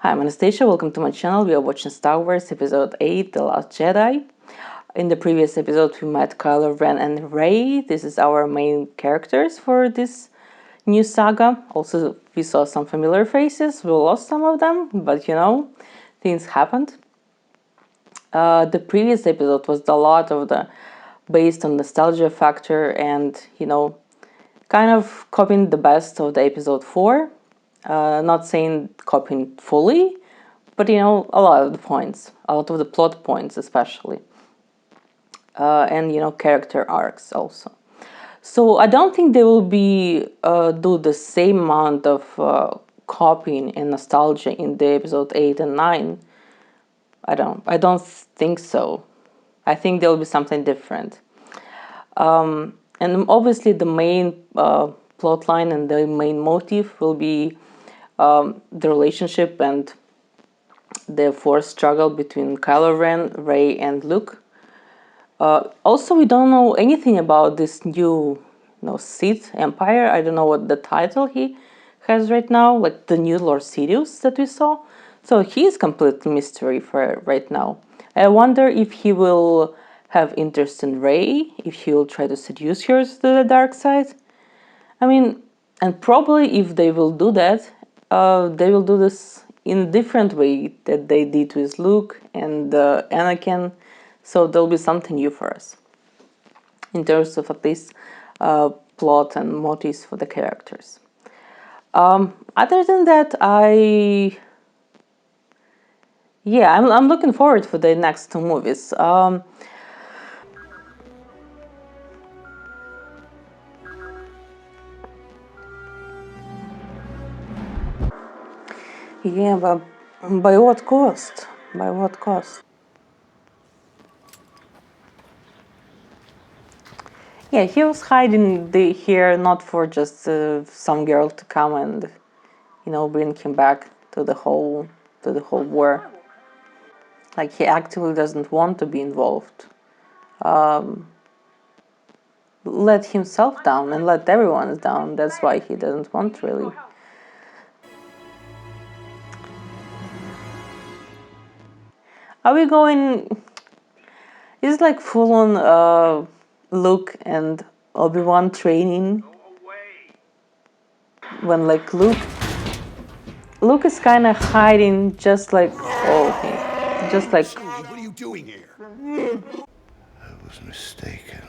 Hi, I'm Anastasia, welcome to my channel. We are watching Star Wars Episode VIII, The Last Jedi. In the previous episode we met Kylo Ren and Rey. This is our main characters for this new saga. Also, we saw some familiar faces, we lost some of them, but you know, things happened. The previous episode was a lot of the based on nostalgia factor and, you know, kind of copying the best of the episode 4. Not saying copying fully, but you know, a lot of the points, a lot of the plot points especially. And you know, character arcs also. So I don't think they will be do the same amount of copying and nostalgia in the episode 8 and 9. I don't think so. I think there will be something different. And obviously the main plot line and the main motive will be the relationship and the force struggle between Kylo Ren, Rey, and Luke. Also, we don't know anything about this new, Sith Empire. I don't know what the title he has right now, like the new Lord Sidious that we saw. So he is complete mystery for right now. I wonder if he will have interest in Rey, if he will try to seduce her to the dark side. I mean, and probably if they will do that, they will do this in a different way that they did with Luke and Anakin. So there'll be something new for us in terms of at least plot and motives for the characters. Other than that, I'm looking forward for the next two movies. Yeah, but by what cost? By what cost? Yeah, he was hiding here not for just some girl to come and, bring him back to the whole war. Like he actively doesn't want to be involved. Let himself down and let everyone down. That's why he doesn't want really. Are we going? Is like full on Luke and Obi-Wan training when like Luke is kind of hiding, just like just like What are you doing here? I was mistaken.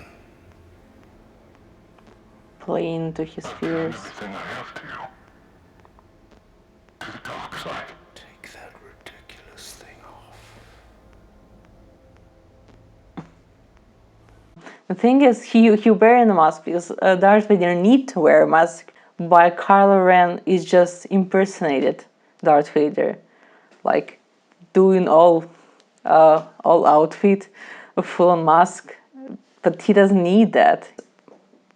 playing to his fears. Everything I have to. To the dark side. Take that ridiculous thing off. The thing is, he wearing a mask because Darth Vader need to wear a mask, but Kylo Ren is just impersonated Darth Vader, like doing all outfit, a full on mask, but he doesn't need that.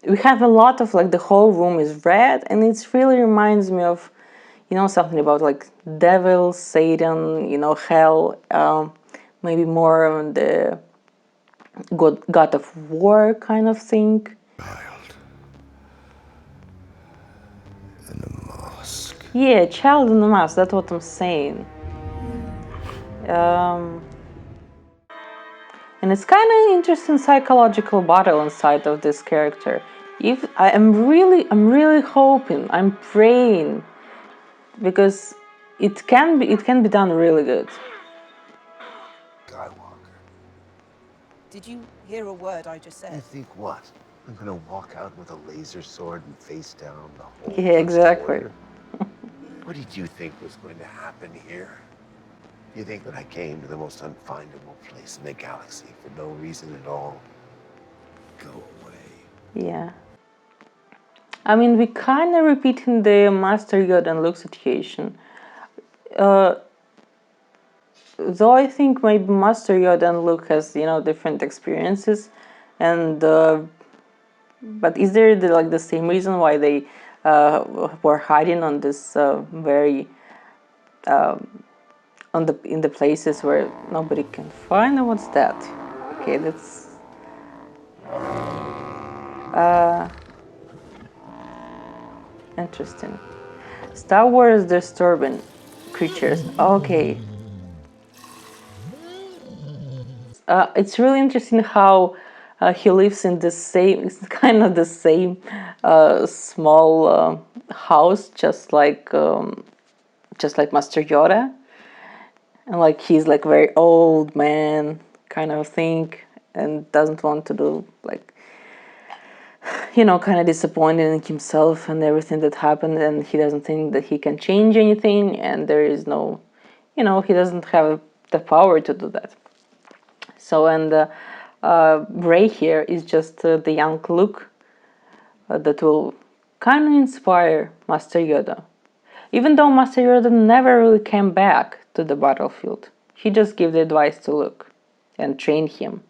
We have a lot of like the whole room is red, and it really reminds me of, something about like devil, Satan, hell, maybe more on the God of War kind of thing. Child. In a mask. Yeah, child in the mask, that's what I'm saying. And it's kind of interesting psychological battle inside of this character. If I'm really hoping, I'm praying, because it can be done really good. Skywalker. Did you hear a word I just You said? think what? I'm gonna walk out with a laser sword and face down the whole Yeah, First exactly. Order? What did you think was going to happen here? You think that I came to the most unfindable place in the galaxy for no reason at all? Go away. Yeah. I mean, we kind of repeating the Master Yoda and Luke situation. Though I think maybe Master Yoda and Luke has, different experiences, and but is there the same reason why they were hiding on this very in the places where nobody can find? What's that? Okay, that's interesting. Star Wars disturbing. creatures. Okay. It's really interesting how he lives in the same, it's kind of the same small house, just like Master Yoda, and like he's like very old man kind of thing, and doesn't want to do like, kind of disappointed in himself and everything that happened, and he doesn't think that he can change anything, and there is no, he doesn't have the power to do that. So, and Ray here is just the young Luke that will kind of inspire Master Yoda. Even though Master Yoda never really came back to the battlefield, he just gave the advice to Luke and trained him.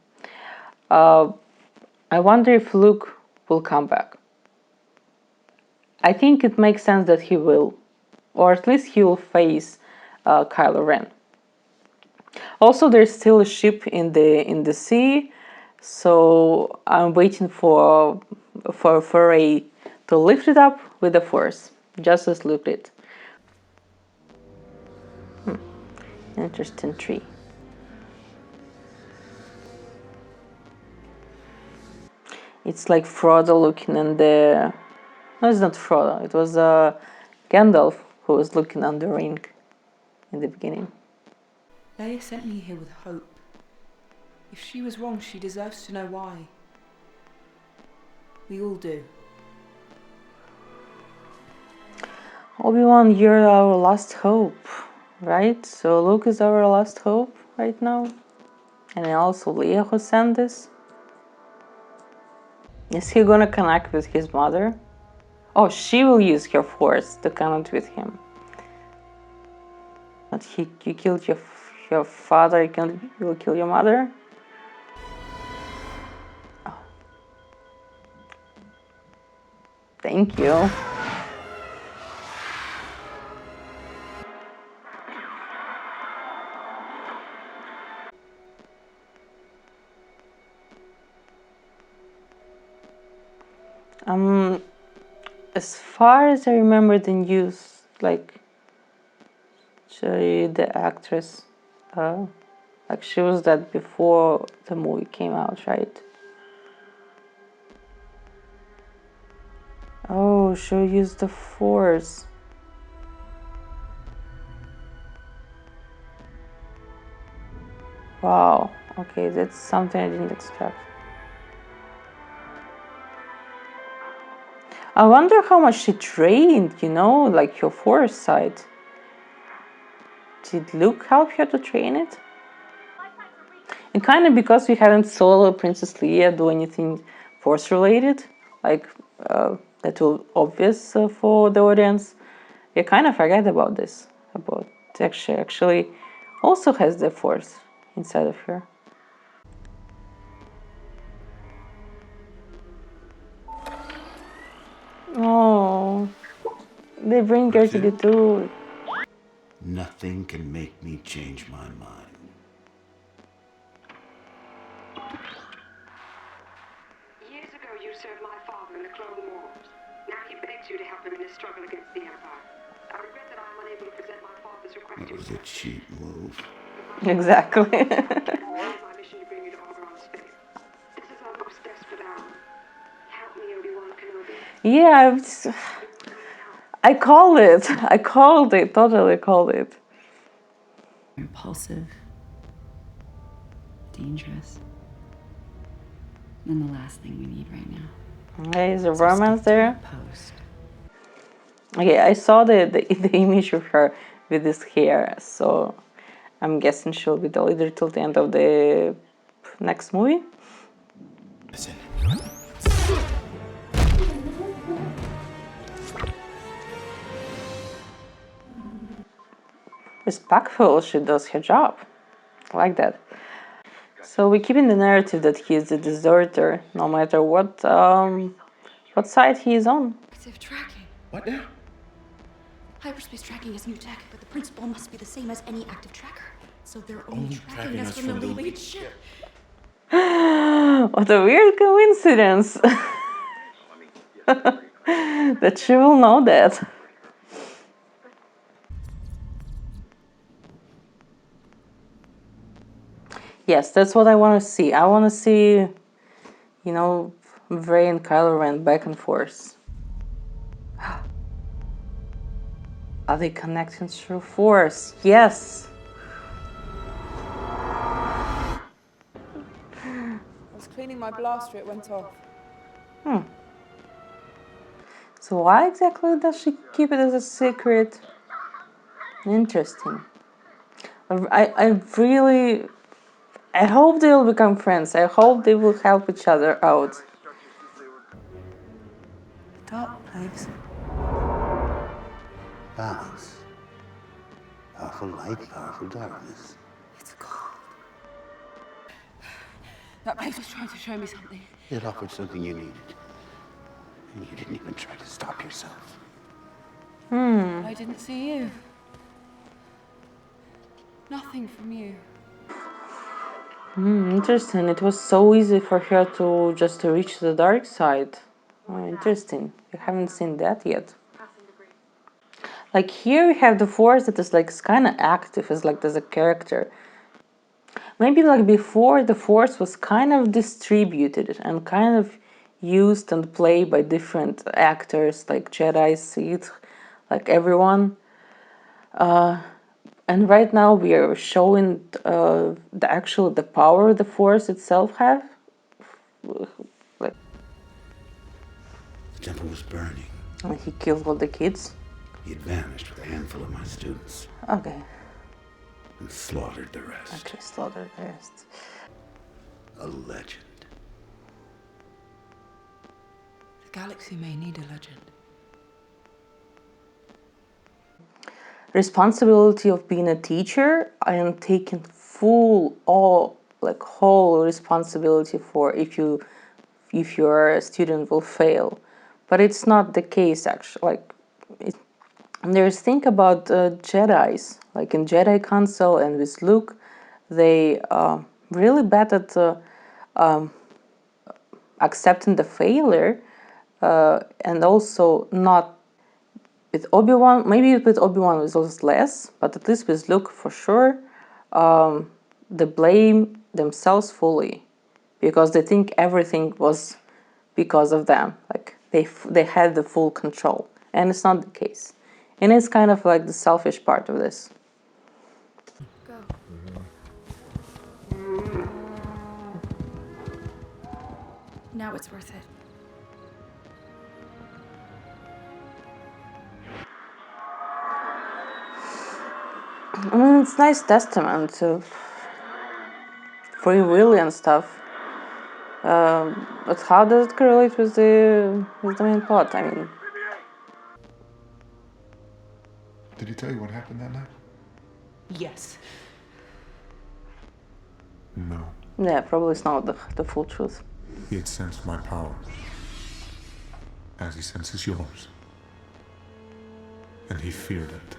I wonder if Luke will come back. I think it makes sense that he will, or at least he will face Kylo Ren. Also, there's still a ship in the sea, so I'm waiting for Ray to lift it up with the Force, just as Luke did. Interesting tree. It's like Frodo looking in the. No, it's not Frodo. It was Gandalf who was looking on the ring in the beginning. Leia sent me here with hope. If she was wrong, she deserves to know why. We all do. Obi-Wan, you're our last hope, right? So Luke is our last hope right now. And also Leia who sent this. Is he gonna connect with his mother? Oh, she will use her Force to connect with him. But you killed your father, you will kill your mother? Oh. Thank you. As far as I remember the news, like the actress, like she was dead before the movie came out, right? Oh, she'll use the Force. Wow. Okay, that's something I didn't expect. I wonder how much she trained, like her Force side. Did Luke help her to train it? And kind of because we haven't saw Princess Leia do anything Force related, like that will obvious for the audience, we kind of forget about this. About actually also has the Force inside of her. Oh, they bring her to the tour. Nothing can make me change my mind. Years ago, you served my father in the Clone Wars. Now he begs you to help him in his struggle against the Empire. I regret that I am unable to present my father's request That to was you. a cheap move. Exactly. My mission to bring you to Alderaan space. This is our most desperate hour. Help me, Obi-Wan Kenobi. Yeah, I called it. I called it. Totally called it. Impulsive, dangerous, and the last thing we need right now. Okay, is a So romance stick to your there? post. Okay, I saw the image of her with this hair, so I'm guessing she'll be the leader till the end of the next movie. Listen. Respectful, she does her job. I like that. So we keep in the narrative that he is a deserter, no matter what side he is on. Active tracking. What now? Hyperspace tracking is new tech, but the principle must be the same as any active tracker. So they're only, Only tracking us from the lead ship. What a weird coincidence that she will know that. Yes, that's what I want to see. I want to see, you know, Rey and Kylo Ren back and forth. Are they connecting through Force? Yes. I was cleaning my blaster, it went off. So why exactly does she keep it as a secret? Interesting. I really, I hope they'll become friends. I hope they will help each other out. Dark place. Balance. Powerful light, powerful darkness. It's cold. That place was trying to show me something. It offered something you needed. And you didn't even try to stop yourself. I didn't see you. Nothing from you. Interesting. It was so easy for her to just reach the dark side. Oh, interesting. You haven't seen that yet. Like here we have the force that is like kind of active, is like there's a character. Maybe like before the force was kind of distributed and kind of used and played by different actors like Jedi, Sith, like everyone. And right now we are showing the power the force itself have. Like, The temple was burning. and he killed all the kids. He had vanished with a handful of my students Okay, and slaughtered the rest. okay, slaughter the rest. A legend. The galaxy may need a legend. Responsibility of being a teacher, I am taking whole responsibility for if your student will fail, but it's not the case actually. And there's think about Jedi's, like in Jedi Council and with Luke, they really bad at accepting the failure, and also not with Obi-Wan. Maybe with Obi-Wan was also less, but at least with Luke for sure, they blame themselves fully because they think everything was because of them. Like they had the full control, and it's not the case. And it's kind of like the selfish part of this. Go. Now it's worth it. I mean, it's nice testament to free will and stuff. But how does it correlate with the main plot? I mean, Did he tell you what happened that night? Yes. No. yeah, probably it's not the full truth. He had sensed my power, as he senses yours. And he feared it.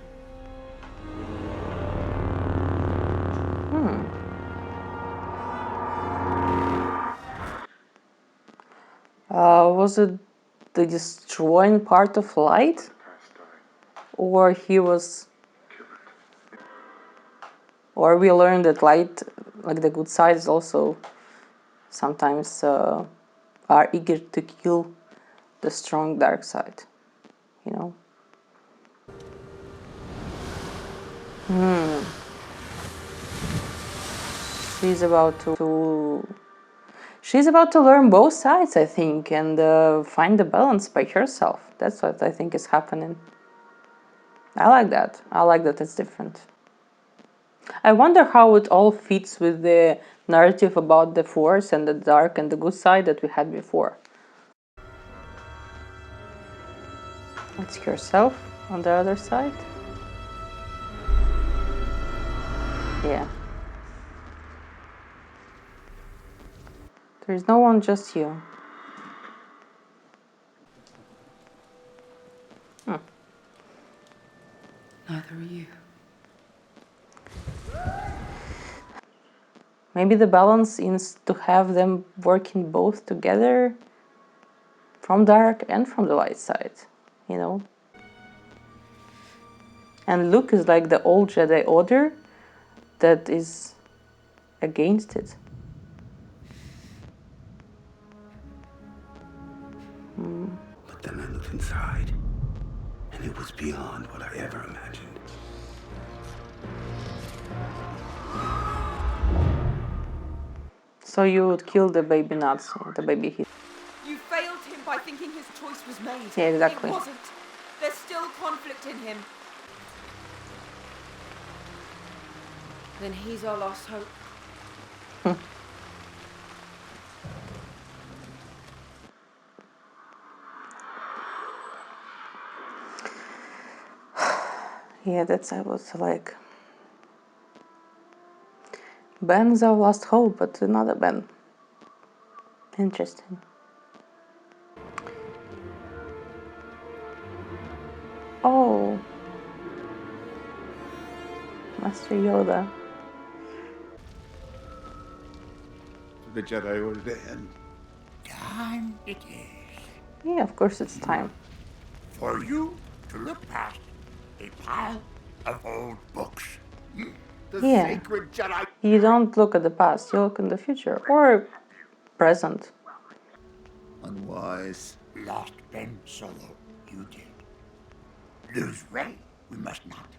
Was it the destroying part of light, or he was, or we learned that light, like the good side, is also sometimes are eager to kill the strong dark side, you know. She's about to learn both sides, I think, and find the balance by herself. That's what I think is happening. I like that. I like that it's different. I wonder how it all fits with the narrative about the force and the dark and the good side that we had before. It's herself on the other side. Yeah. There's no one, just you. Neither are you. Maybe the balance is to have them working both together from dark and from the light side, you know? And Luke is like the old Jedi Order that is against it. But then I looked inside, and it was beyond what I ever imagined. So you would kill the baby Nazi, the baby Hitler. You failed him by thinking his choice was made. Yeah, exactly. It wasn't. There's still conflict in him. Then he's our last hope. Yeah, that's I was like. Ben's our last hope, but another Ben. Interesting. Oh, Master Yoda. The Jedi order to end. Time it is Yeah, of course it's time. for you to look past a pile of old books. The Yeah. sacred Jedi. You don't look at the past, you look in the future or present. Unwise. Lost Ben Solo, you did. Lose Rey, we must not.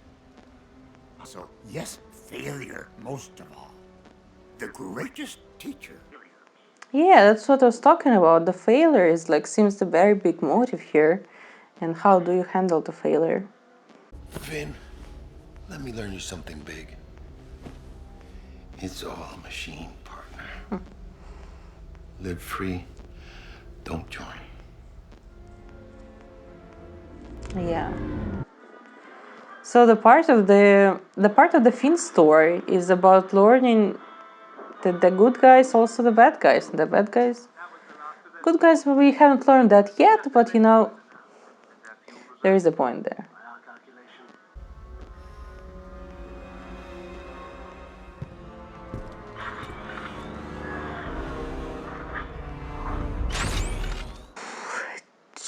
So, yes, failure most of all. The greatest teacher. Yeah, that's what I was talking about. The failure is like seems the very big motive here. And how do you handle the failure? Finn, let me learn you something big. It's all a machine, partner. Live free, don't join. Yeah. So the part of the Finn story is about learning that the good guys also the bad guys. And the bad guys, good guys, we haven't learned that yet, but you know, there is a point there.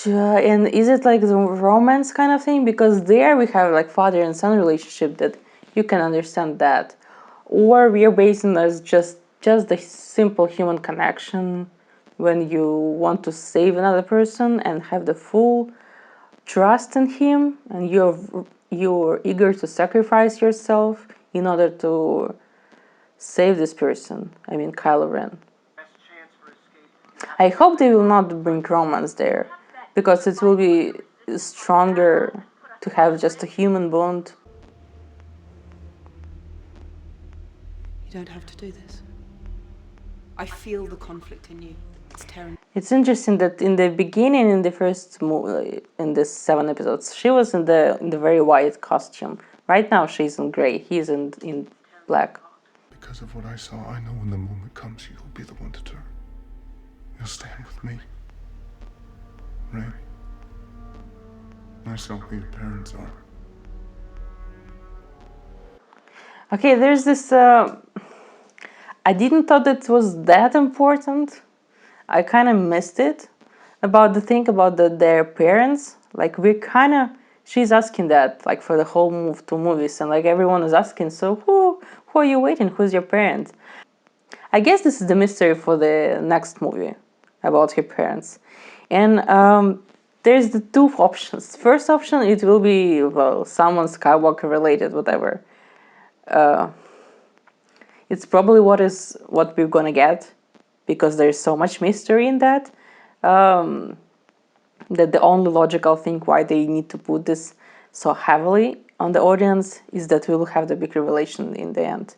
And is it like the romance kind of thing? Because there we have like father and son relationship that you can understand that, or we are basing as just the simple human connection when you want to save another person and have the full trust in him, and you're eager to sacrifice yourself in order to save this person. I mean, Kylo Ren. I hope they will not bring romance there, because it will be stronger to have just a human bond. You don't have to do this. I feel the conflict in you. It's tearing. It's interesting that in the beginning, in the first movie, in the 7 episodes, she was in the very white costume. Right now, she's in gray. He's in black. Because of what I saw, I know when the moment comes, you'll be the one to turn. You'll stand with me. Right? I saw who your parents are. Okay, there's this. I didn't thought it was that important. I kind of missed it about the thing about their parents. Like we kind of, she's asking that like for the whole two movies, and like everyone is asking. So who are you waiting? Who's your parent? I guess this is the mystery for the next movie about her parents, and there's the two options. First option, it will be well someone Skywalker related, whatever. It's probably what we're gonna get, because there's so much mystery in that. That the only logical thing why they need to put this so heavily on the audience is that we will have the big revelation in the end.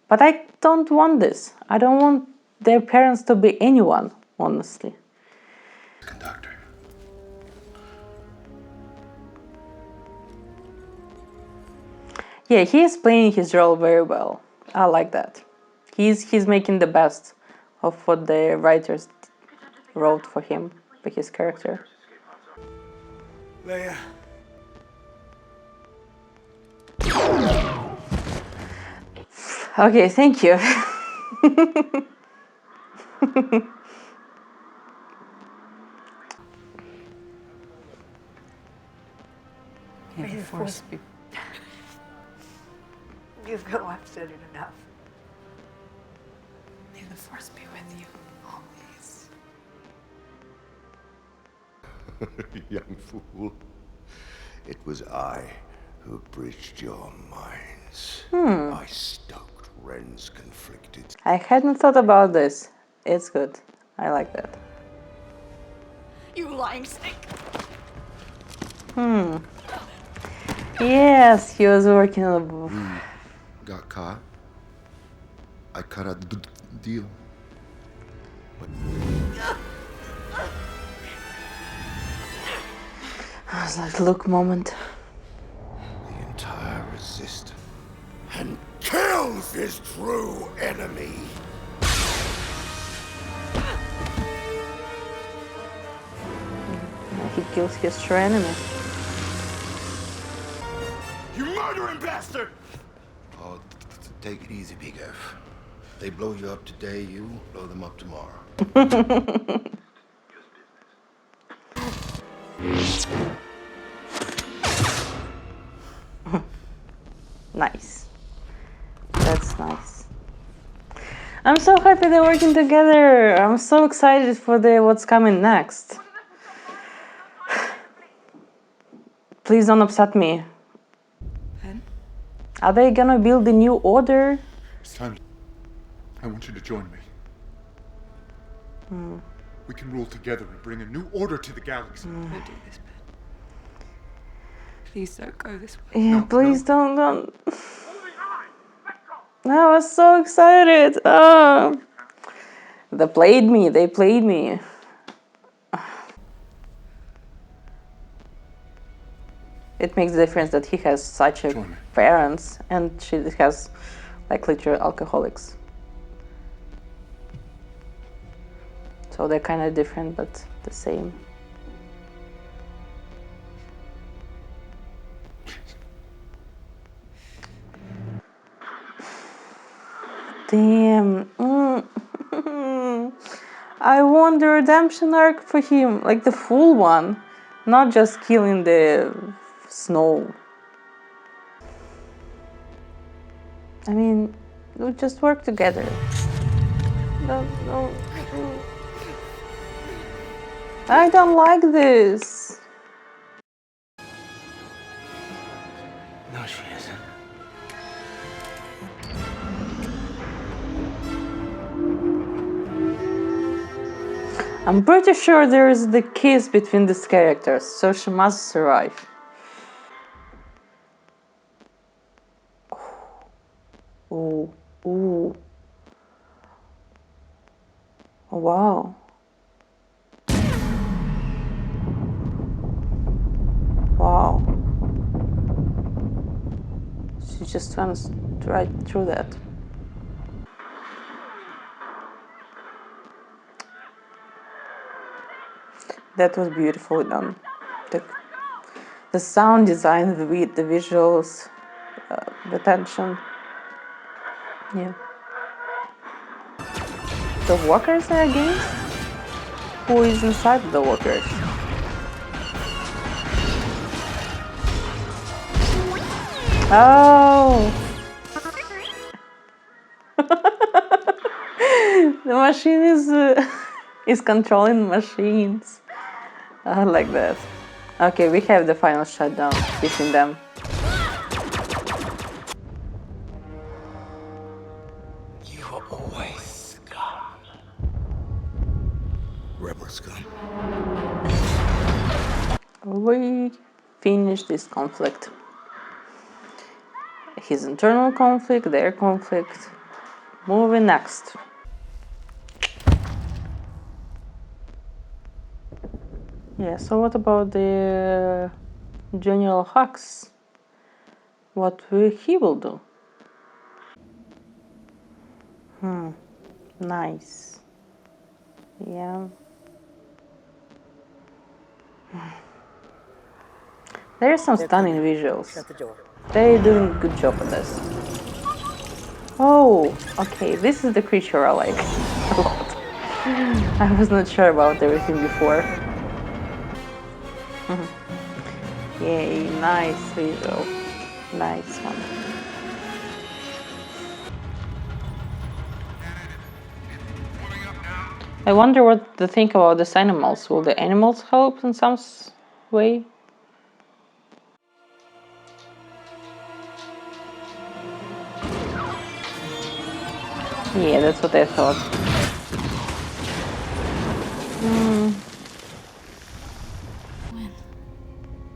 But I don't want this. I don't want their parents to be anyone, honestly. Conductor. Yeah, he is playing his role very well. I like that. He's making the best of what the writers wrote for him, for his character. Leia. Okay, thank you. May the force be. You've go, I've said it enough. the Force be with you always. Young fool. It was I who bridged your minds. I stoked Ren's conflicted. I hadn't thought about this. It's good. I like that. You lying snake! Yes, he was working on Got caught. I cut a deal. I was like, look, moment. The entire resistance and kills his true enemy. He kills his true enemy. You murdering bastard! Oh, take it easy, Big F. They blow you up today, you blow them up tomorrow. Nice. That's nice. I'm so happy they're working together. I'm so excited for what's coming next. Please don't upset me. Ben? Are they gonna build a new order? It's time. I want you to join me. We can rule together and bring a new order to the galaxy. Don't do this, Ben. Please don't go this way. Yeah, please don't. I was so excited. Oh. They played me. It makes a difference that he has such a Join me. parents and she has like literal alcoholics. So they're kind of different but the same. Damn. I want the redemption arc for him, like the full one, not just killing the snow. I mean, we'll just work together. No. I don't like this. No, she isn't. I'm pretty sure there is the kiss between these characters, so she must survive. Ooh. Oh, wow. Wow. She just went right through that. That was beautifully done. The sound design, the visuals, the tension. Yeah. The walkers are against? Who is inside the walkers? Oh! The machine is controlling machines. I like that. Okay, we have the final shutdown between them. You are always scum. Rebel scum. We finish this conflict. His internal conflict, their conflict. Moving next. Yeah, so what about the General Hux? What he will do? Nice. Yeah. There are some stunning visuals. Shut the door. They're doing a good job on this. Oh, okay, this is the creature I like a lot. I was not sure about everything before. Yay, nice visual. Nice one. I wonder what they think about these animals. Will the animals help in some way? Yeah, that's what I thought. Win.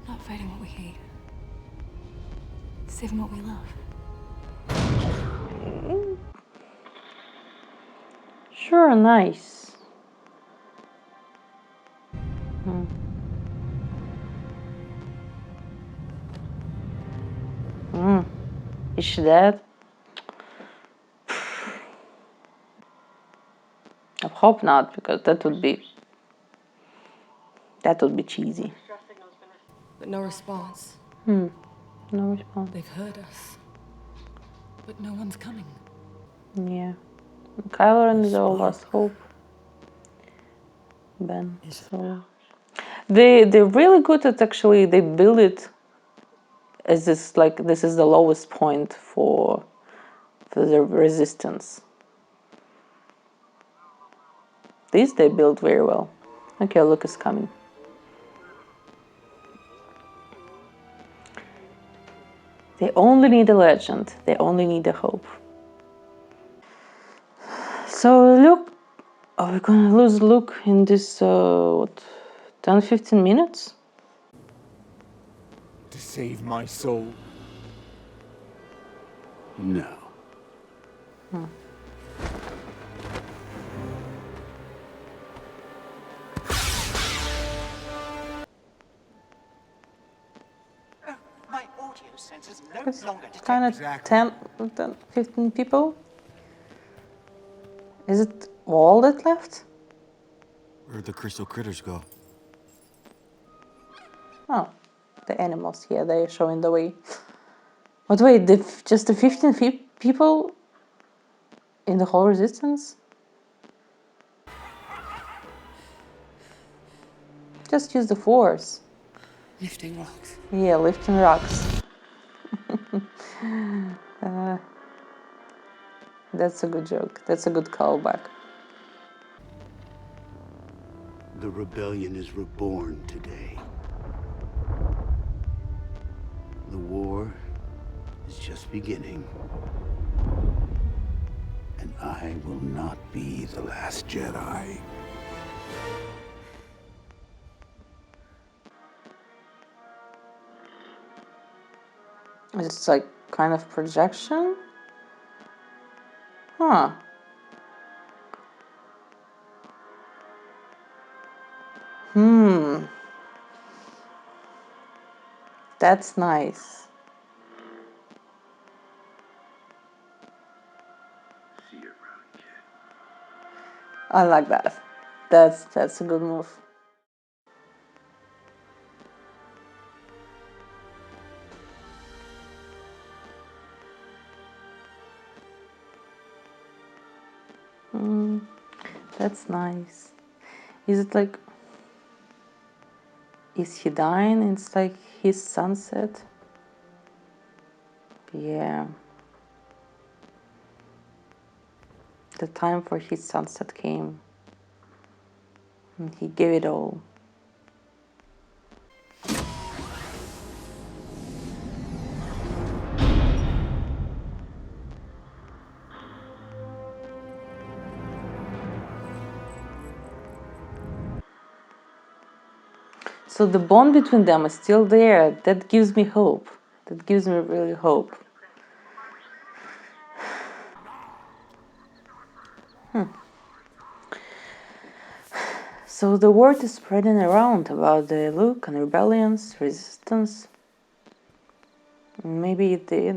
Not fighting what we hate. Saving what we love. Sure, nice. Is she dead? I hope not, because that would be cheesy. But no response. No response. They've heard us. But no one's coming. Yeah. Kylo Ren is our last hope. Ben. So they're really good at actually they build it as this is the lowest point for the resistance. This they build very well. Okay, Luke is coming. They only need a legend. They only need a hope. So Luke, are we gonna lose Luke in this 10-15 minutes? To save my soul. No. My audio sensors no It's longer detect kind of Exactly. 10, 15 people. Is it all that left? Where'd the crystal critters go? Oh, the animals. Yeah, they're showing the way. But wait, just the 15 people in the whole resistance? Just use the force. Lifting rocks. Yeah, lifting rocks. That's a good joke. That's a good callback. The rebellion is reborn today. The war is just beginning. And I will not be the last Jedi. It's like kind of projection. Huh. That's nice. I like that. That's a good move. That's nice. Is it like is he dying? It's like his sunset. Yeah. The time for his sunset came. And he gave it all. So the bond between them is still there. That gives me hope. That gives me really hope. So the word is spreading around about the Luke and rebellions, resistance. Maybe the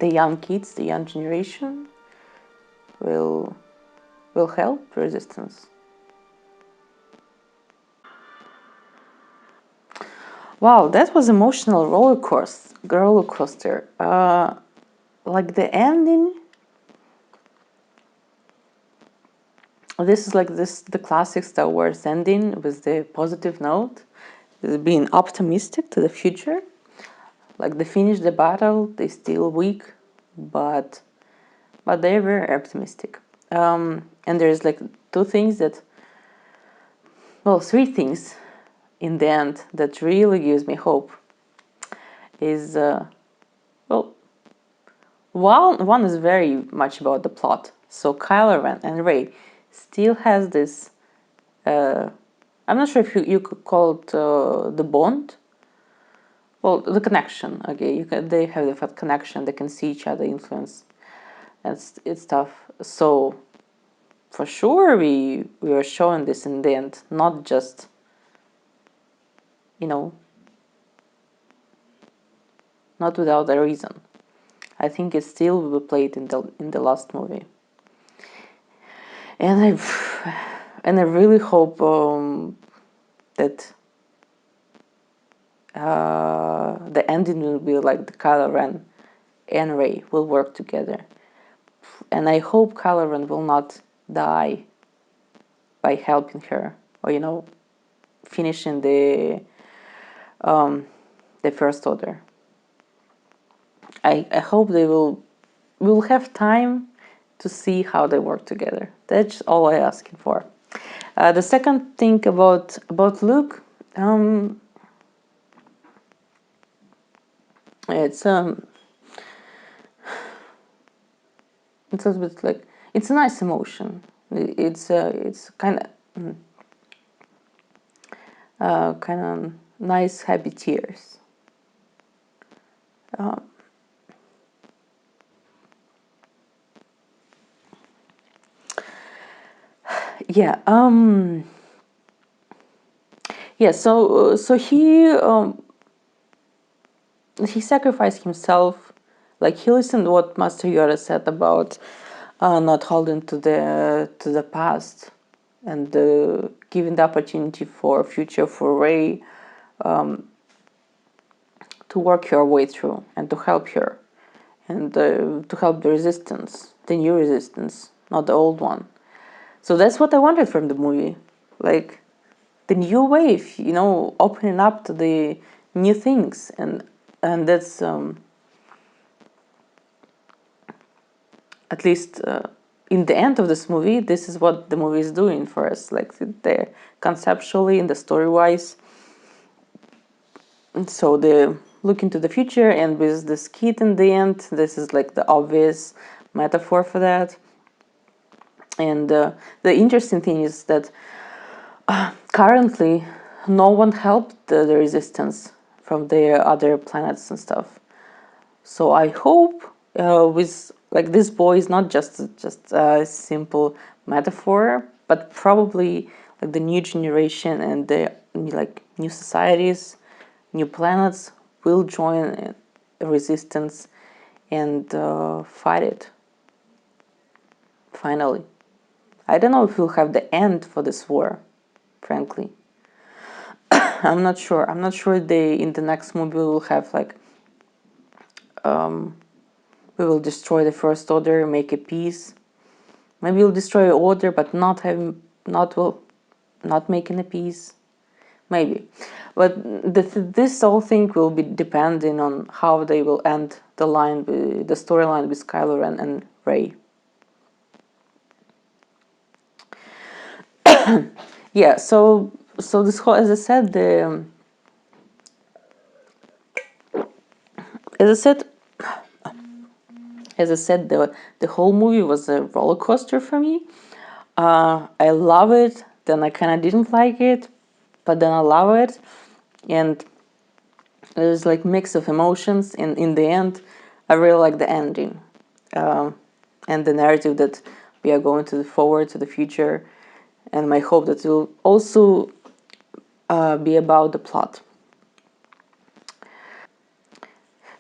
young kids, the young generation, will help resistance. Wow, that was emotional roller coaster. Like the ending. This is like the classic Star Wars ending with the positive note, being optimistic to the future. Like they finish the battle, they still weak, but they were optimistic. And there's like two things that, well, three things in the end that really gives me hope. Is well, one is very much about the plot. So Kylo Ren and Rey still has this. I'm not sure if you could call it the bond. Well, the connection. Okay, they have the connection. They can see each other, influence, and it's tough. So for sure, we are showing this in the end, not just, you know, not without a reason. I think it still will be played in the last movie, and I really hope that the ending will be like the Kylo Ren and Rey will work together, and I hope Kylo Ren will not die by helping her, or finishing the First Order. I hope they will have time to see how they work together. That's all I asking for. The second thing about Luke, it's it's a bit like, it's a nice emotion. It's kind of nice happy tears. Yeah. Yeah. So he sacrificed himself. Like, he listened to what Master Yoda said about not holding to the past, and giving the opportunity for future for Rey to work her way through and to help her, and to help the resistance, the new resistance, not the old one. So that's what I wanted from the movie, like the new wave, opening up to the new things, and that's at least in the end of this movie, this is what the movie is doing for us, like the conceptually and the story wise. So the look into the future, and with this kid in the end, this is like the obvious metaphor for that. And the interesting thing is that currently no one helped the resistance from the other planets and stuff. So I hope with like this boy is not just a simple metaphor, but probably like the new generation and the like new societies, new planets will join resistance and fight it. Finally, I don't know if we'll have the end for this war. Frankly, I'm not sure. I'm not sure they in the next movie will have like we will destroy the First Order, make a peace. Maybe we'll destroy order, but not making a peace. Maybe, but this whole thing will be depending on how they will end the storyline with Kylo Ren and Rey. Yeah. So this whole, as I said, the whole movie was a roller coaster for me. I love it, then I kind of didn't like it, but then I love it, and there's like mix of emotions. And in the end, I really like the ending, and the narrative that we are going to forward to the future, and my hope that it will also be about the plot.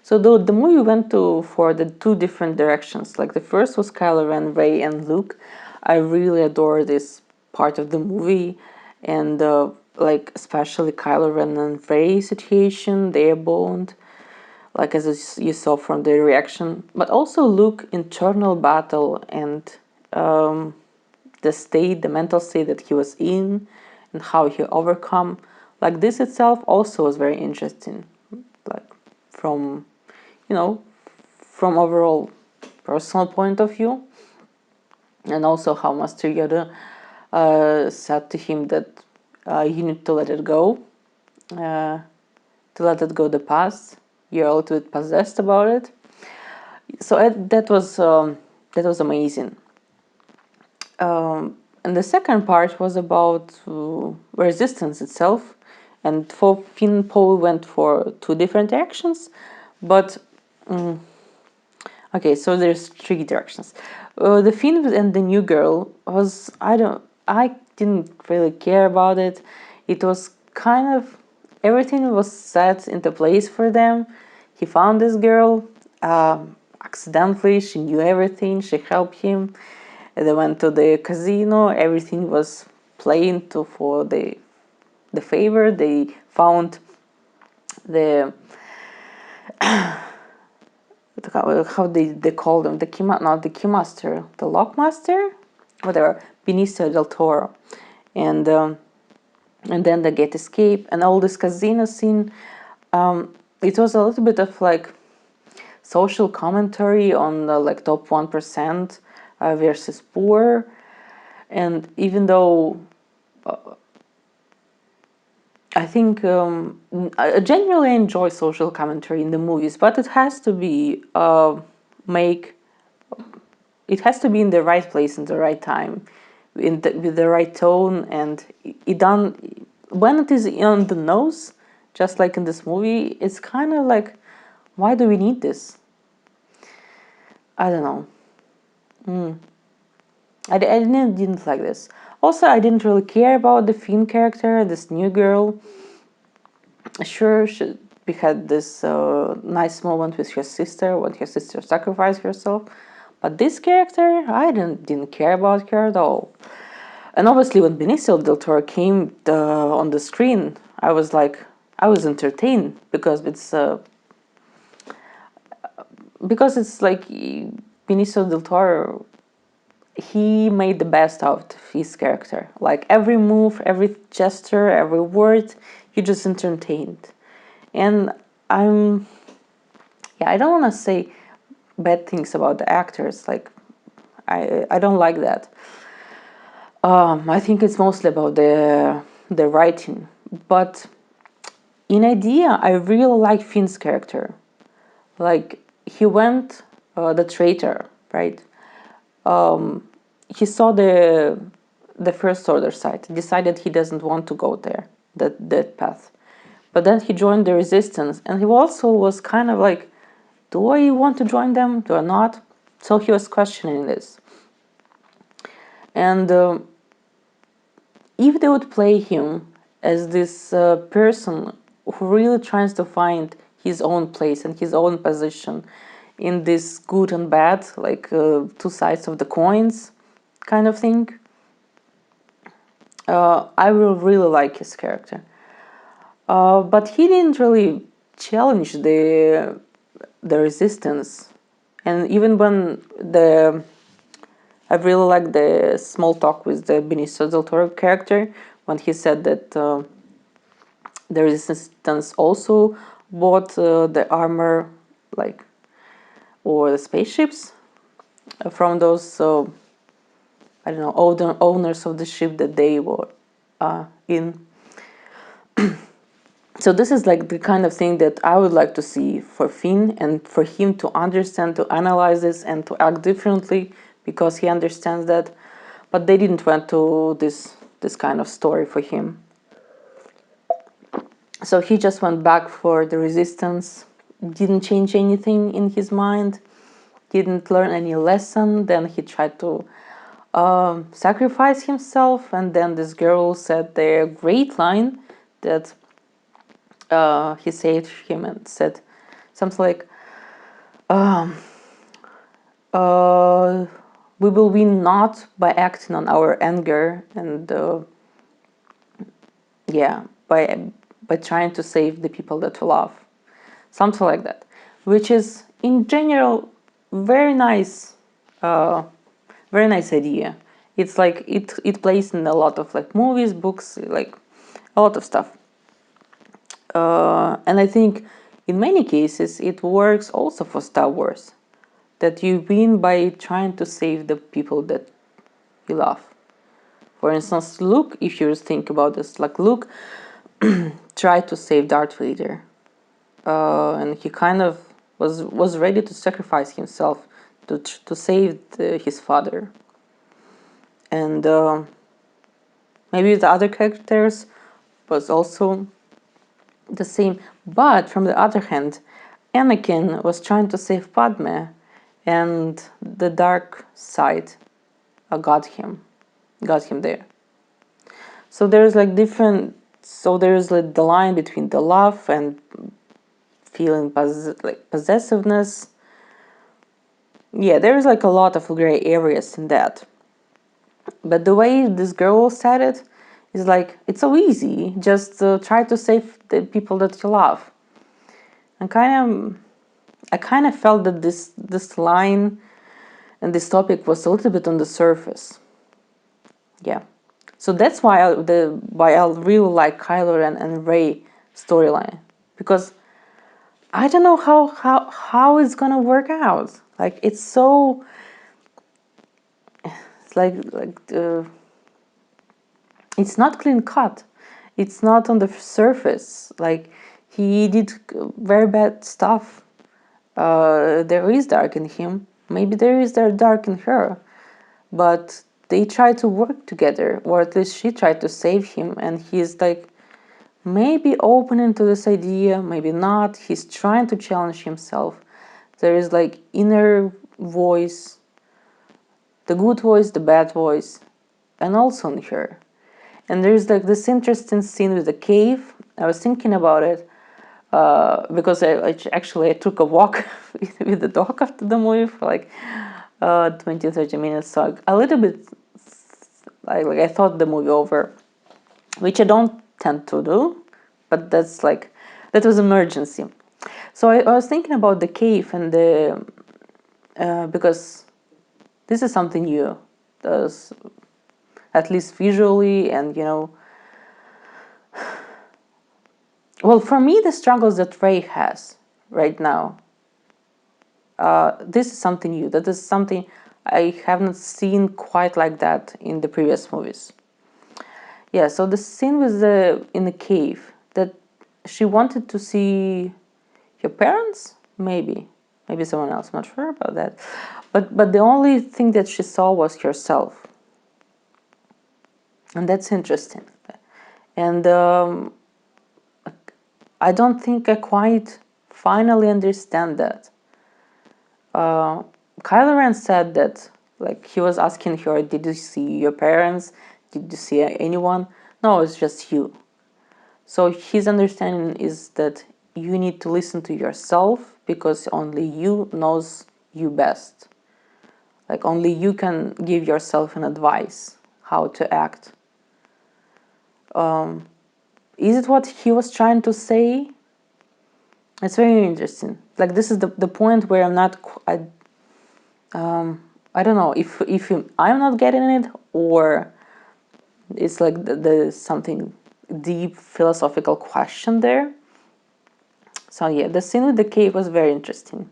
So the movie went for the two different directions. Like the first was Kylo Ren, Rey, and Luke. I really adore this part of the movie, and like especially Kylo Ren and Rey situation, their bond, like as you saw from the reaction. But also Luke internal battle and the mental state that he was in, and how he overcome. Like this itself also was very interesting. Like from you know, from overall personal point of view. and also how Master Yoda said to him that you need to let it go, to let it go the past. You're a little bit possessed about it. So that was amazing. And the second part was about resistance itself. And for Finn, Poe went for two different directions, but okay, so there's three directions. The Finn and the new girl was I didn't really care about it. It was kind of everything was set into place for them. He found this girl accidentally. She knew everything. She helped him. They went to the casino. Everything was playing for the favor. They found the how they call them, the not the keymaster, the lockmaster, whatever, Benicio del Toro, and then they get escape and all this casino scene. It was a little bit of like social commentary on the like top 1% versus poor, and even though I think I genuinely enjoy social commentary in the movies, but it has to be make it has to be in the right place in the right time, with the right tone, and it done when it is on the nose, just like in this movie. It's kind of like, why do we need this? I don't know. I didn't like this. Also, I didn't really care about the Finn character, this new girl. Sure, we had this nice moment with her sister when her sister sacrificed herself, but this character, I didn't care about her at all. And obviously, when Benicio del Toro came on the screen, I was entertained because it's like Benicio del Toro. He made the best out of his character. Like every move, every gesture, every word, he just entertained. And I don't want to say bad things about the actors. Like I don't like that. I think it's mostly about the writing. But in idea, I really like Finn's character. Like he went the traitor, right? He saw the First Order side, decided he doesn't want to go there, that path. But then he joined the resistance, and he also was kind of like, do I want to join them? Do I not? So he was questioning this. And if they would play him as this person who really tries to find his own place and his own position in this good and bad, like two sides of the coins kind of thing, I will really like his character. But he didn't really challenge the resistance. And even when I really like the small talk with the Benicio del Toro character when he said that the resistance also bought the armor, like, or the spaceships from those I don't know owners of the ship that they were in. So this is like the kind of thing that I would like to see for Finn, and for him to understand, to analyze this, and to act differently because he understands that. But they didn't want to this kind of story for him. So he just went back for the resistance, didn't change anything in his mind, didn't learn any lesson. Then he tried to sacrifice himself, and then this girl said the great line that he saved him and said something like, we will win not by acting on our anger and by trying to save the people that we love, something like that, which is in general very nice, very nice idea. It's like it plays in a lot of like movies, books, like a lot of stuff. And I think in many cases it works also for Star Wars, that you win by trying to save the people that you love. For instance, Luke, if you think about this, like Luke tried to save Darth Vader, and he kind of was ready to sacrifice himself to save his father. And maybe the other characters was also the same. But from the other hand, Anakin was trying to save Padme, and the dark side got him there. So there's like different. So there's like the line between the love and feeling like possessiveness. Yeah, there's like a lot of gray areas in that. But the way this girl said it is like, it's so easy. Just try to save the people that you love. And I kind of felt that this line and this topic was a little bit on the surface. Yeah. So that's why I really like Kylo Ren and Rey storyline, because I don't know how it's gonna work out. Like it's so, it's it's not clean cut. It's not on the surface. Like he did very bad stuff. There is dark in him. Maybe there is dark in her, but they try to work together, or at least she tried to save him, and he's like maybe opening to this idea, maybe not. He's trying to challenge himself. There is like inner voice, the good voice, the bad voice, and also in her. And there's like this interesting scene with the cave. I was thinking about it because I took a walk with the dog after the movie for like 20-30 minutes. So a little bit, I thought the movie over, which I don't tend to do, but that was emergency. So I was thinking about the cave and because this is something new, does at least visually, and well, for me, the struggles that Rey has right now, this is something new. That is something I haven't seen quite like that in the previous movies. Yeah, so the scene with in the cave, that she wanted to see her parents, maybe someone else. I'm not sure about that, but the only thing that she saw was herself, and that's interesting. And I don't think I quite finally understand that. Kylo Ren said that, like, he was asking her, did you see your parents? Did you see anyone? No, it's just you. So his understanding is that you need to listen to yourself, because only you knows you best. Like only you can give yourself an advice how to act. Is it what he was trying to say? It's very interesting. Like this is the point where I'm not. I don't know if I'm not getting it, or it's like the something deep philosophical question there. So yeah, the scene with the cave was very interesting.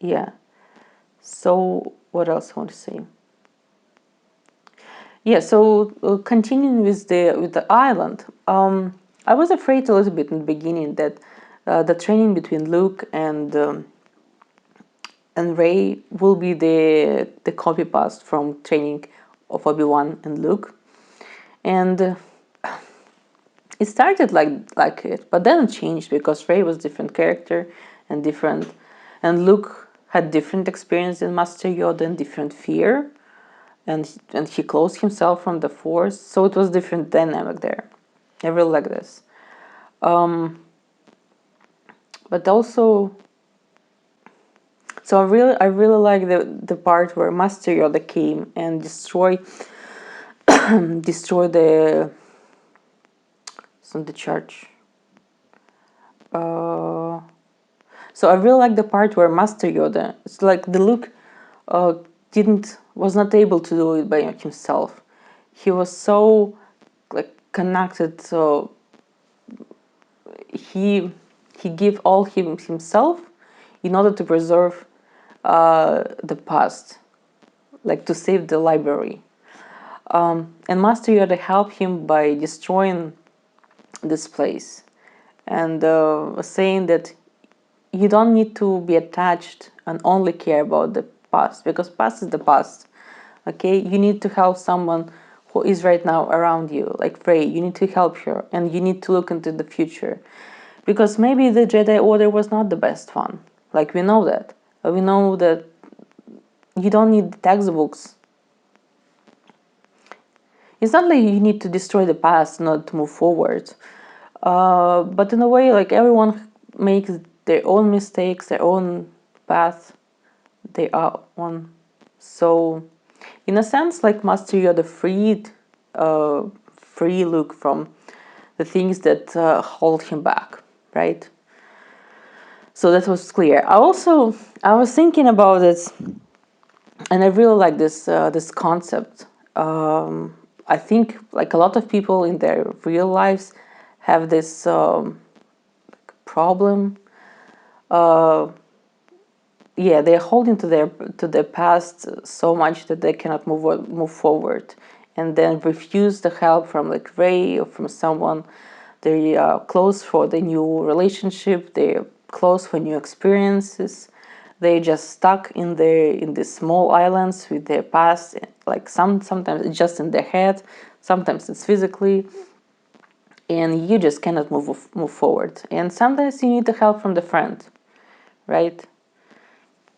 Yeah. So what else I want to say? Yeah. So continuing with the island, I was afraid a little bit in the beginning that the training between Luke and Rey will be the copy paste from training of Obi-Wan and Luke, and it started like it, but then it changed because Rey was different character and different, and Luke had different experience than Master Yoda and different fear, and he closed himself from the Force, so it was different dynamic there. I really like this, but also, so I really like the part where Master Yoda came and destroy the church. So I really like the part where Master Yoda, it's like the Luke was not able to do it by himself. He was so like connected, so he gave all himself in order to preserve the past, like to save the library. And Master Yoda helped him by destroying this place and saying that you don't need to be attached and only care about the past, because past is the past. Okay, you need to help someone who is right now around you, like Frey. You need to help her, and you need to look into the future, because maybe the Jedi Order was not the best one. Like we know that. We know that you don't need the textbooks. It's not like you need to destroy the past not to move forward. But in a way, like everyone makes their own mistakes, their own path they are on. So, in a sense, like Master Yoda free Luke from the things that hold him back, right? So that was clear. I was thinking about it, and I really like this concept. I think like a lot of people in their real lives have this problem. Yeah, they're holding to their past so much that they cannot move forward, and then refuse the help from like Ray or from someone. They are close for the new relationship. They're close for new experiences. They just stuck in these small islands with their past. Like sometimes it's just in their head, sometimes it's physically, and you just cannot move forward. And sometimes you need the help from the friend, right?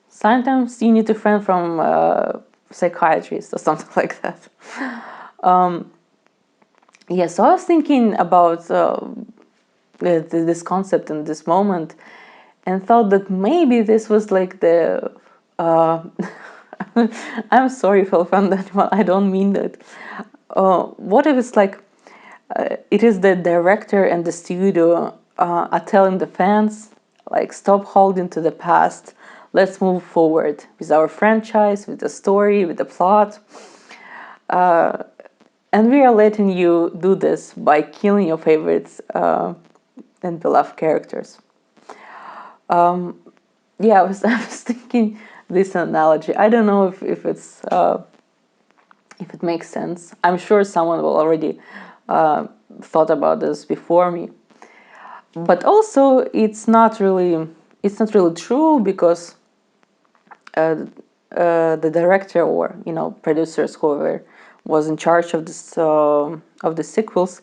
Sometimes you need a friend from a psychiatrist or something like that. Yeah, so I was thinking about this concept in this moment, and thought that maybe this was like the. Uh, I'm sorry if I offend anyone. I don't mean that. What if it's like it is the director and the studio are telling the fans, like, stop holding to the past. Let's move forward with our franchise, with the story, with the plot. And we are letting you do this by killing your favorites and beloved characters. Yeah, I was thinking this analogy. I don't know if it makes sense. I'm sure someone will already thought about this before me. But also, it's not really true, because the director, or producers, whoever was in charge of the sequels,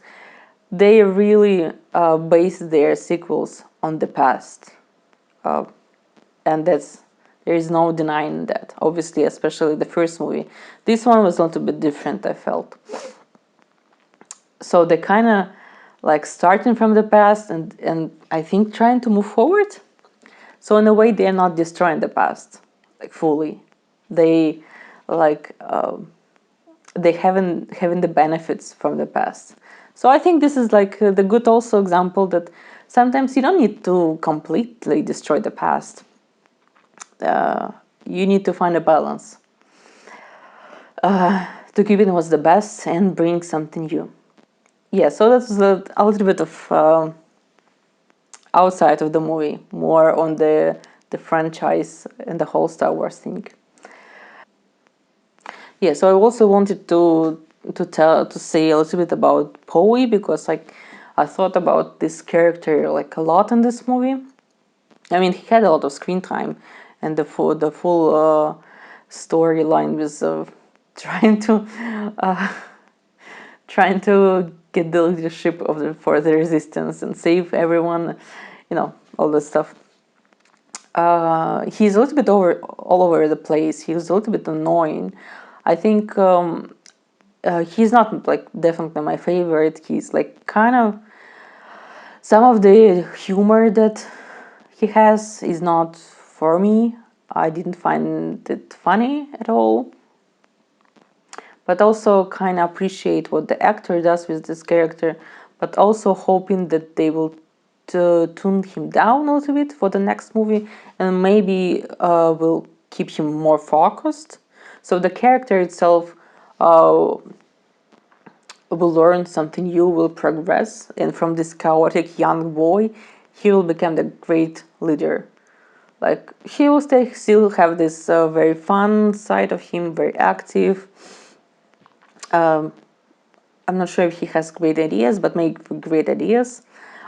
they really based their sequels on the past, and there is no denying that. Obviously, especially the first movie. This one was a little bit different, I felt. So they kind of like starting from the past, and I think trying to move forward. So in a way, they are not destroying the past like fully. They like they haven't having the benefits from the past. So I think this is like the good also example that sometimes you don't need to completely destroy the past. You need to find a balance to keep it what's the best and bring something new. Yeah, so that's a little bit of outside of the movie, more on the franchise and the whole Star Wars thing. Yeah, so I also wanted to say a little bit about Poe, because like I thought about this character like a lot in this movie. I mean, he had a lot of screen time, and the full storyline was trying to uh, trying to get the leadership for the resistance and save everyone, all this stuff. He's a little bit all over the place. He's a little bit annoying. I think he's not like definitely my favorite. He's like kind of some of the humor that he has is not for me. I didn't find it funny at all. But also kind of appreciate what the actor does with this character, but also hoping that they will tune him down a little bit for the next movie, and maybe will keep him more focused. So the character itself will learn something new, will progress, and from this chaotic young boy, he will become the great leader Like, he will still have this very fun side of him, very active. I'm not sure if he has great ideas, but maybe great ideas,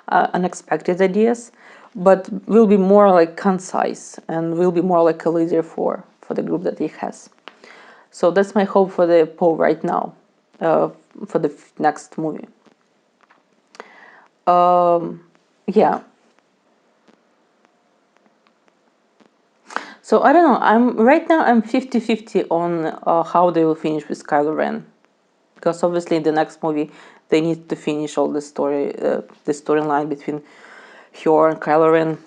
unexpected ideas, but will be more like concise and will be more like a leader for the group that he has. So that's my hope for the Poe right now, for the next movie. Yeah. So I don't know. I'm 50-50 on how they will finish with Kylo Ren, because obviously in the next movie they need to finish all the storyline between her and Kylo Ren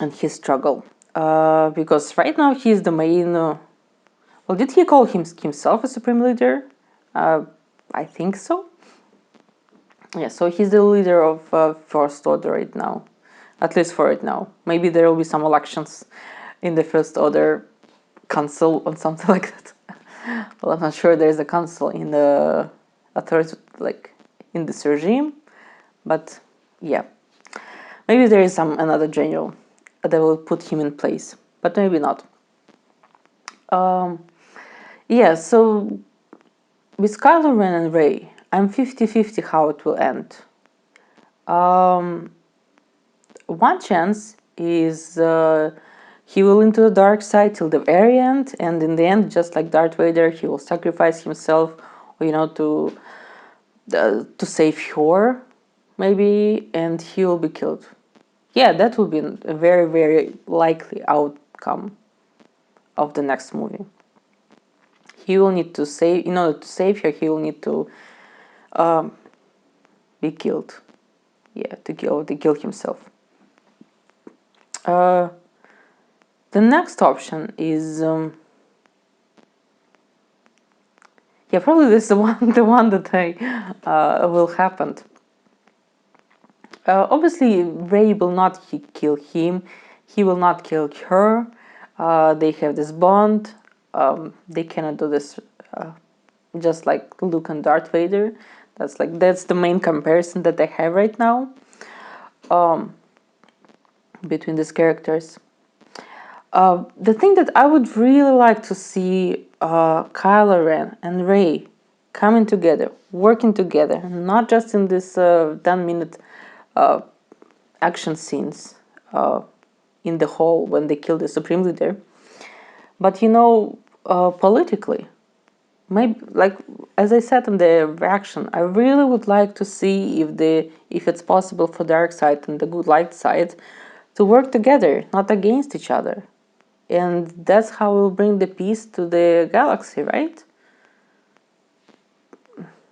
and his struggle. Because right now he's the main. Well, did he call himself a supreme leader? I think so. Yeah, so he's the leader of First Order right now, at least for right now. Maybe there will be some elections in the First Order council or something like that. Well, I'm not sure there's a council in the authority, like in this regime, but yeah, maybe there is another general that will put him in place, but maybe not. Yeah, so with Kylo Ren and Rey, I'm 50-50 how it will end. One chance is he will into the dark side till the very end, and in the end, just like Darth Vader, he will sacrifice himself, to save her, maybe, and he will be killed. Yeah, that will be a very, very likely outcome of the next movie. He will need to save, in order to save her, he will need to be killed. Yeah, to kill himself. The next option is, yeah, probably this is the one that will happen. Obviously, Rey will not kill him. He will not kill her. They have this bond. They cannot do this just like Luke and Darth Vader. That's the main comparison that I have right now between these characters. The thing that I would really like to see Kylo Ren and Rey coming together, working together, not just in this 10-minute action scenes in the hall when they kill the Supreme Leader, but politically. Maybe, like as I said in the reaction, I really would like to see if it's possible for dark side and the good light side to work together, not against each other. And that's how we'll bring the peace to the galaxy, right?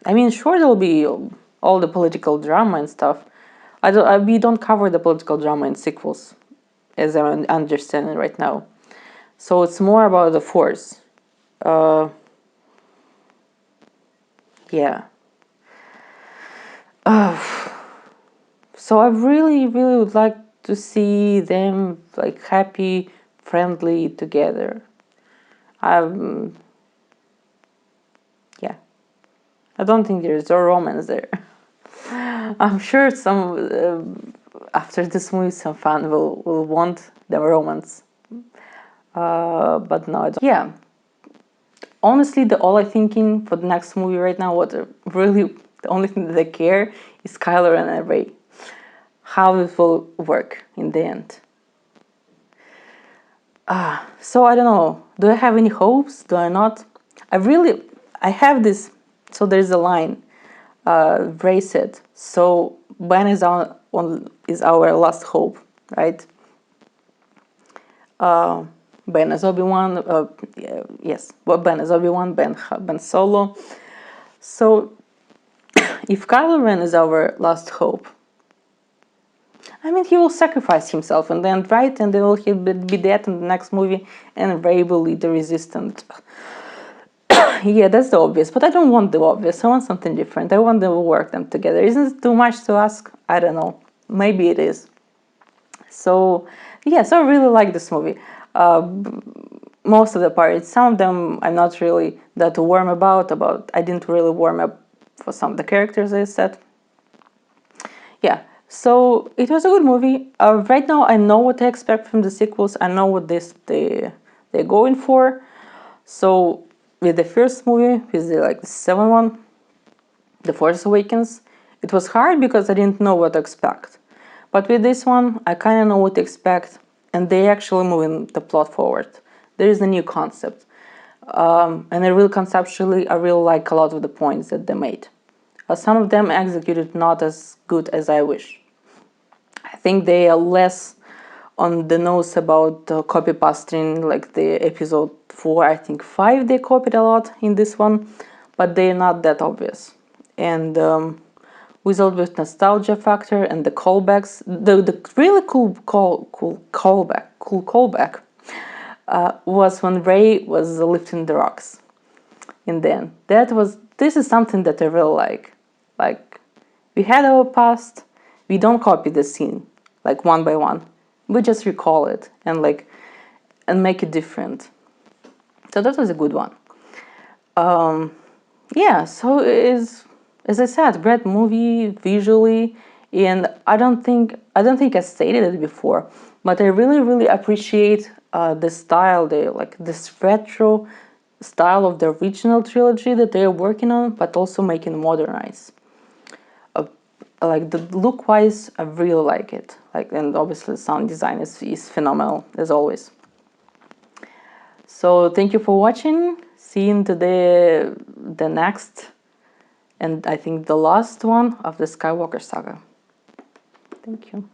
I mean, sure, there'll be all the political drama and stuff. We don't cover the political drama in sequels, as I'm understanding right now. So it's more about the Force. Yeah. So I really, really would like to see them like happy, friendly together. Yeah. I don't think there's a romance there. I'm sure after this movie, some fan will want the romance. But no, I don't. Yeah. Honestly, the all I'm thinking for the next movie right now, the only thing that I care is Kylo Ren and Rey. How it will work in the end. So I don't know. Do I have any hopes? Do I not? I have this. So there's a line. Rey said, "So Ben is our last hope, right?" Ben is Obi-Wan. Yes, well, Ben is Obi-Wan. Ben Solo. So if Kylo Ren is our last hope, I mean, he will sacrifice himself and then, right? And then he'll be dead in the next movie, and Rey will lead the resistance. Yeah, that's the obvious, but I don't want the obvious. I want something different. I want them to work them together. Isn't it too much to ask? I don't know. Maybe it is. So, yeah, so I really like this movie. Most of the parts, some of them I'm not really that warm about. I didn't really warm up for some of the characters, I said. Yeah, So it was a good movie. Right now, I know what to expect from the sequels. I know what they're going for. So with the first movie, with the seventh one, The Force Awakens, it was hard because I didn't know what to expect. But with this one, I kind of know what to expect, and they actually moving the plot forward. There is a new concept, and I really conceptually, I really like a lot of the points that they made. Some of them executed not as good as I wish. I think they are less on the nose about copy pasting, like the episode 4, I think 5 they copied a lot in this one, but they're not that obvious. And with nostalgia factor and the callbacks, the really cool callback was when Ray was lifting the rocks. And then this is something that I really like. Like, we had our past, we don't copy the scene like one by one. We just recall it and make it different. So that was a good one. Yeah, so it is, as I said, great movie visually, and I don't think I stated it before, but I really appreciate the style, this retro style of the original trilogy that they are working on, but also making modernized. Like the look wise, I really like it. And obviously the sound design is phenomenal as always. So thank you for watching. See you into the next, and I think the last one of the Skywalker saga. Thank you.